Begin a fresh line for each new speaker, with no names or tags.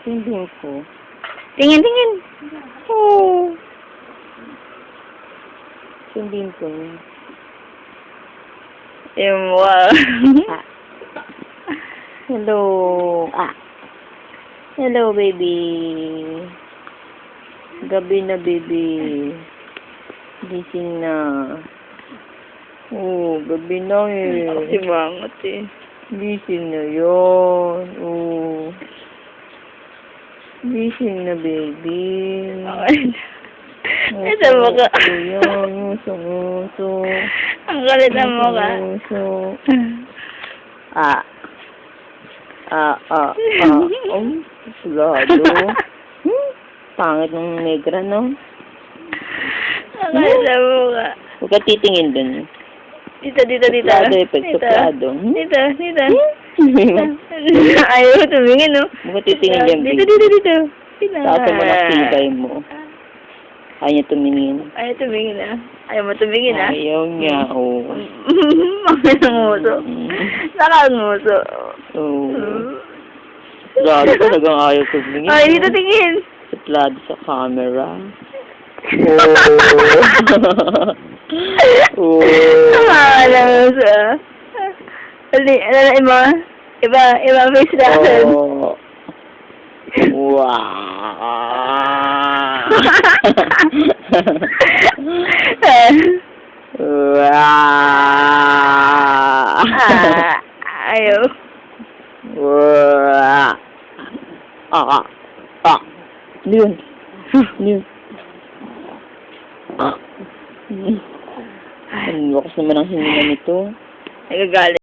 Tingin ko.
Tingin, tingin. Oh.
Tingin ko.
Yung wow.
Ah. Hello. Ah. Hello, baby. Gabi na, baby. Gising na. Oh, gabi na eh.
Kasi bangot eh.
Gising na yun. Oh. Gising na, baby.
Ito mo ka.
Yun, nguso.
Ang galit na mo ka.
Nguso. Ah. Sulado. Pangit ng negra, no?
Ang galit na mo ka.
Huwag ka titingin dun.
Dito.
Suplado, suplado.
Dito. Ayaw tumingin, no?
Huwag ka titingin dyan, baby.
Dito.
Taas mo na pilay mo. Ayaw niya tumingin.
Ayaw tumingin, ah. Ayaw mo tumingin, ah.
Ayaw niya, oo.
Mga nanguso. Nakanguso.
Oo. Suplado talagang ayaw tumingin.
Ay, dito tingin.
Suplado sa camera. Oo.
Nakanguso, ah. Iba face reaction.
Oo. Wow.
Ayaw.
Yun. Ang lakas naman ang hininga nito.
Nagagalit.